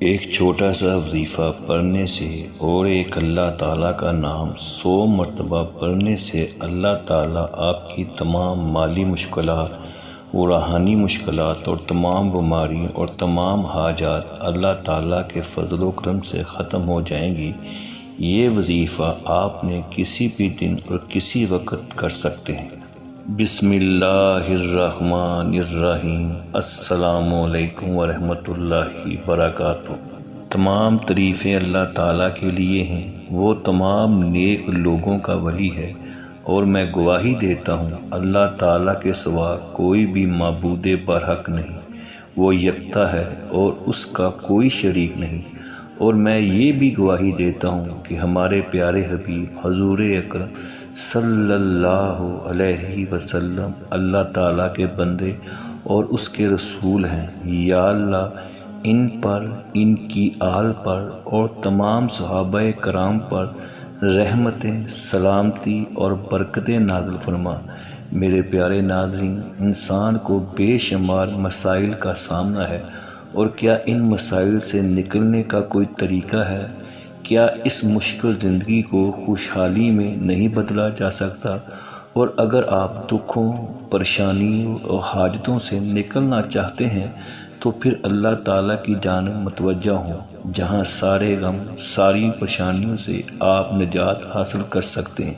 ایک چھوٹا سا وظیفہ پڑھنے سے اور ایک اللہ تعالیٰ کا نام 100 مرتبہ پڑھنے سے اللہ تعالیٰ آپ کی تمام مالی مشکلات و روحانی مشکلات اور تمام بیماریوں اور تمام حاجات اللہ تعالیٰ کے فضل و کرم سے ختم ہو جائیں گی۔ یہ وظیفہ آپ نے کسی بھی دن اور کسی وقت کر سکتے ہیں۔ بسم اللہ الرحمن الرحیم۔ السلام علیکم ورحمۃ اللہ وبرکاتہ۔ تمام تعریفیں اللہ تعالیٰ کے لیے ہیں، وہ تمام نیک لوگوں کا ولی ہے، اور میں گواہی دیتا ہوں اللہ تعالیٰ کے سوا کوئی بھی معبود برحق نہیں، وہ یکتا ہے اور اس کا کوئی شریک نہیں۔ اور میں یہ بھی گواہی دیتا ہوں کہ ہمارے پیارے حبیب حضور اکرم صلی اللہ علیہ وسلم اللہ تعالیٰ کے بندے اور اس کے رسول ہیں۔ یا اللہ ان پر، ان کی آل پر اور تمام صحابہ کرام پر رحمتیں، سلامتی اور برکتیں نازل فرما۔ میرے پیارے ناظرین، انسان کو بے شمار مسائل کا سامنا ہے، اور کیا ان مسائل سے نکلنے کا کوئی طریقہ ہے؟ کیا اس مشکل زندگی کو خوشحالی میں نہیں بدلا جا سکتا؟ اور اگر آپ دکھوں، پریشانیوں اور حاجتوں سے نکلنا چاہتے ہیں تو پھر اللہ تعالیٰ کی جانب متوجہ ہوں، جہاں سارے غم، ساری پریشانیوں سے آپ نجات حاصل کر سکتے ہیں۔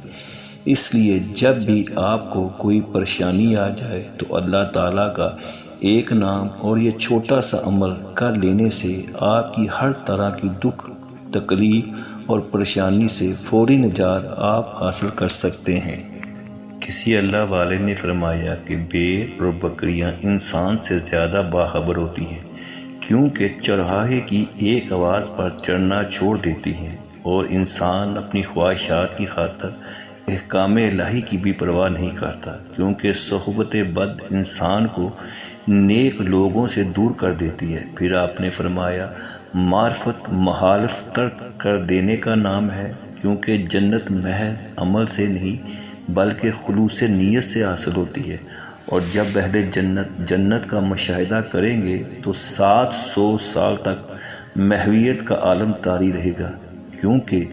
اس لیے جب بھی آپ کو کوئی پریشانی آ جائے تو اللہ تعالیٰ کا ایک نام اور یہ چھوٹا سا عمل کر لینے سے آپ کی ہر طرح کی دکھ، تکلیف اور پریشانی سے فوری نجات آپ حاصل کر سکتے ہیں۔ کسی اللہ والے نے فرمایا کہ بھیڑ اور بکریاں انسان سے زیادہ باخبر ہوتی ہیں، کیونکہ چرواہے کی ایک آواز پر چرنا چھوڑ دیتی ہیں، اور انسان اپنی خواہشات کی خاطر احکام الہی کی بھی پرواہ نہیں کرتا، کیونکہ صحبت بد انسان کو نیک لوگوں سے دور کر دیتی ہے۔ پھر آپ نے فرمایا معرفت مخالف ترک کر دینے کا نام ہے، کیونکہ جنت محض عمل سے نہیں بلکہ خلوص نیت سے حاصل ہوتی ہے، اور جب اہل جنت کا مشاہدہ کریں گے تو 700 سال تک محویت کا عالم طاری رہے گا، کیونکہ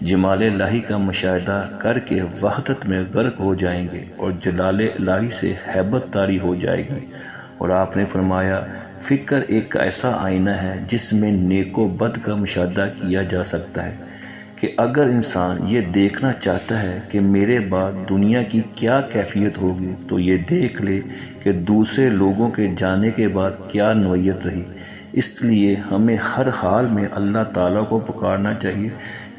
جمال الہی کا مشاہدہ کر کے وحدت میں غرق ہو جائیں گے اور جلال الہی سے ہیبت طاری ہو جائے گی۔ اور آپ نے فرمایا فکر ایک ایسا آئینہ ہے جس میں نیک و بد کا مشاہدہ کیا جا سکتا ہے، کہ اگر انسان یہ دیکھنا چاہتا ہے کہ میرے بعد دنیا کی کیا کیفیت ہوگی تو یہ دیکھ لے کہ دوسرے لوگوں کے جانے کے بعد کیا نوعیت رہی۔ اس لیے ہمیں ہر حال میں اللہ تعالیٰ کو پکارنا چاہیے،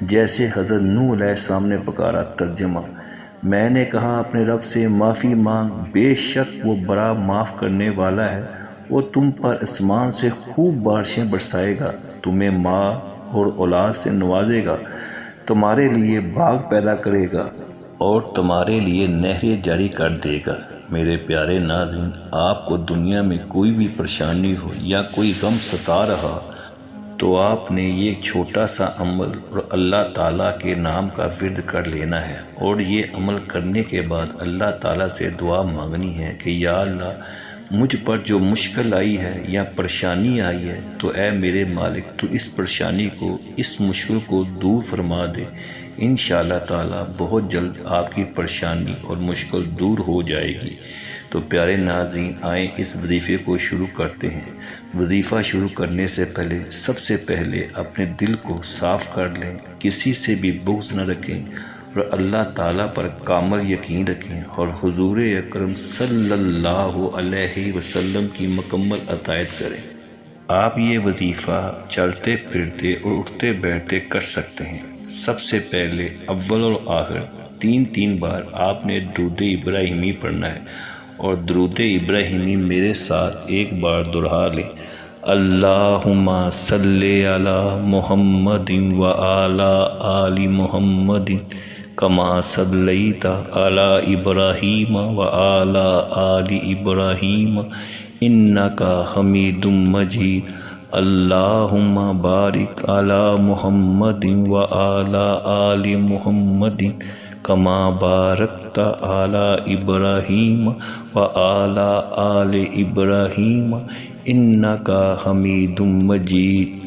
جیسے حضرت نوح علیہ السلام نے پکارا۔ ترجمہ: میں نے کہا اپنے رب سے معافی مانگ، بے شک وہ بڑا معاف کرنے والا ہے، وہ تم پر آسمان سے خوب بارشیں برسائے گا، تمہیں ماں اور اولاد سے نوازے گا، تمہارے لیے باغ پیدا کرے گا اور تمہارے لیے نہریں جاری کر دے گا۔ میرے پیارے ناظرین، آپ کو دنیا میں کوئی بھی پریشانی ہو یا کوئی غم ستا رہا تو آپ نے یہ چھوٹا سا عمل اور اللہ تعالیٰ کے نام کا ورد کر لینا ہے، اور یہ عمل کرنے کے بعد اللہ تعالیٰ سے دعا مانگنی ہے کہ یا اللہ مجھ پر جو مشکل آئی ہے یا پریشانی آئی ہے تو اے میرے مالک تو اس پریشانی کو، اس مشکل کو دور فرما دے۔ انشاءاللہ تعالیٰ بہت جلد آپ کی پریشانی اور مشکل دور ہو جائے گی۔ تو پیارے ناظرین، آئیں اس وظیفے کو شروع کرتے ہیں۔ وظیفہ شروع کرنے سے پہلے سب سے پہلے اپنے دل کو صاف کر لیں، کسی سے بھی بغض نہ رکھیں، اور اللہ تعالیٰ پر کامل یقین رکھیں، اور حضور اکرم صلی اللہ علیہ وسلم کی مکمل اطاعت کریں۔ آپ یہ وظیفہ چلتے پھرتے اور اٹھتے بیٹھتے کر سکتے ہیں۔ سب سے پہلے اول اور آخر 3 بار آپ نے درود ابراہیمی پڑھنا ہے، اور درود ابراہیمی میرے ساتھ ایک بار دہرا لیں۔ اللہم صلی علی محمد و علی آل محمد کما صلیت علی ابراہیم و علی آل ابراہیم انک حمید مجید۔ اللہم بارک علی محمد و علی آل محمد کما بارکت علی ابراہیم و علی آل ابراہیم انک حمید مجید۔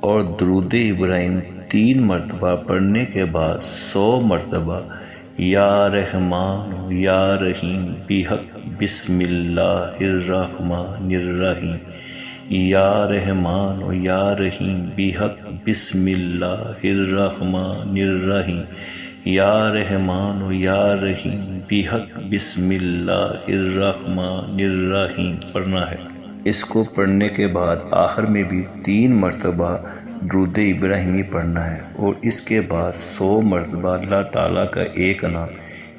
اور درود ابراہیم 3 مرتبہ پڑھنے کے بعد 100 مرتبہ یا رحمان یا رحیم بحق بسم اللہ الرحمن الرحیم، یا رحمان یا رحیم بحق بسم اللہ الرحمن الرحیم، یا رحمان یا رحیم بحق بسم اللہ الرحمن الرحیم پڑھنا ہے۔ اس کو پڑھنے کے بعد آخر میں بھی 3 مرتبہ درود ابراہیمی پڑھنا ہے، اور اس کے بعد 100 مرتبہ اللہ تعالیٰ کا ایک نام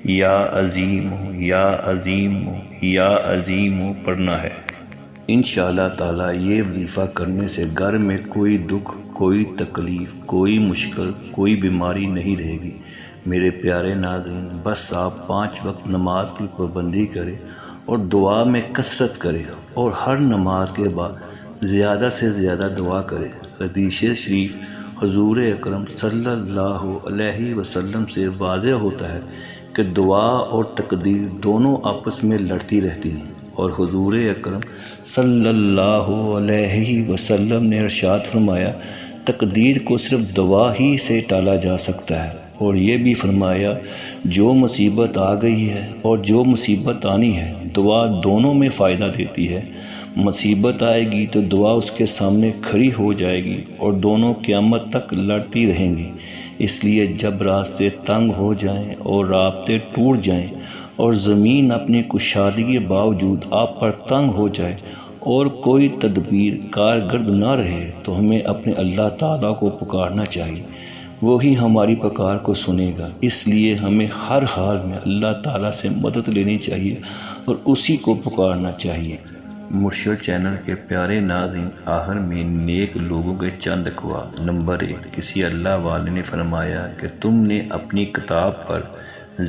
یا عظیم یا عظیم یا عظیم پڑھنا ہے۔ انشاءاللہ تعالیٰ یہ وظیفہ کرنے سے گھر میں کوئی دکھ، کوئی تکلیف، کوئی مشکل، کوئی بیماری نہیں رہے گی۔ میرے پیارے ناظرین، بس آپ 5 وقت نماز کی پابندی کریں اور دعا میں کثرت کریں، اور ہر نماز کے بعد زیادہ سے زیادہ دعا کریں۔ حدیث شریف حضور اکرم صلی اللہ علیہ وسلم سے واضح ہوتا ہے کہ دعا اور تقدیر دونوں آپس میں لڑتی رہتی ہیں، اور حضور اکرم صلی اللہ علیہ وسلم نے ارشاد فرمایا تقدیر کو صرف دعا ہی سے ٹالا جا سکتا ہے، اور یہ بھی فرمایا جو مصیبت آ گئی ہے اور جو مصیبت آنی ہے دعا دونوں میں فائدہ دیتی ہے۔ مصیبت آئے گی تو دعا اس کے سامنے کھڑی ہو جائے گی، اور دونوں قیامت تک لڑتی رہیں گی۔ اس لیے جب راستے تنگ ہو جائیں اور رابطے ٹوٹ جائیں اور زمین اپنی کشادگی کے باوجود آپ پر تنگ ہو جائے اور کوئی تدبیر کارگرد نہ رہے، تو ہمیں اپنے اللہ تعالیٰ کو پکارنا چاہیے، وہی ہماری پکار کو سنے گا۔ اس لیے ہمیں ہر حال میں اللہ تعالیٰ سے مدد لینی چاہیے اور اسی کو پکارنا چاہیے۔ مرشد چینل کے پیارے ناظرین، آخر میں نیک لوگوں کے چند اقوال۔ نمبر 1، کسی اللہ والے نے فرمایا کہ تم نے اپنی کتاب پر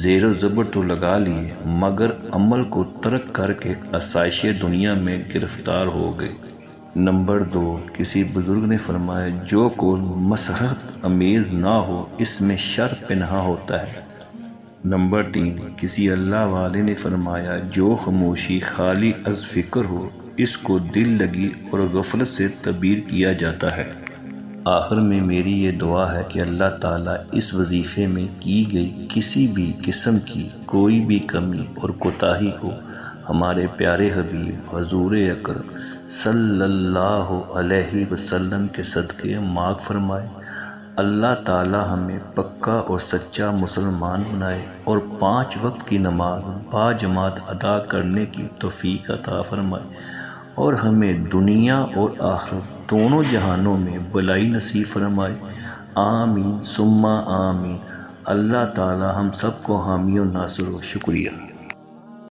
زیر و زبر تو لگا لیے، مگر عمل کو ترک کر کے آسائش دنیا میں گرفتار ہو گئے۔ نمبر 2، کسی بزرگ نے فرمایا جو قول مسرت امیز نہ ہو اس میں شر پنہاں ہوتا ہے۔ نمبر 3، کسی اللہ والے نے فرمایا جو خاموشی خالی از فکر ہو اس کو دل لگی اور غفلت سے تعبیر کیا جاتا ہے۔ آخر میں میری یہ دعا ہے کہ اللہ تعالیٰ اس وظیفے میں کی گئی کسی بھی قسم کی کوئی بھی کمی اور کوتاہی کو ہمارے پیارے حبیب حضور اکرم صلی اللہ علیہ وسلم کے صدقے معاف فرمائے۔ اللہ تعالی ہمیں پکا اور سچا مسلمان بنائے اور 5 وقت کی نماز با جماعت ادا کرنے کی توفیق عطا فرمائے، اور ہمیں دنیا اور آخرت دونوں جہانوں میں بھلائی نصیب فرمائے۔ آمین ثم آمین۔ اللہ تعالی ہم سب کو حامی و ناصر و شکریہ۔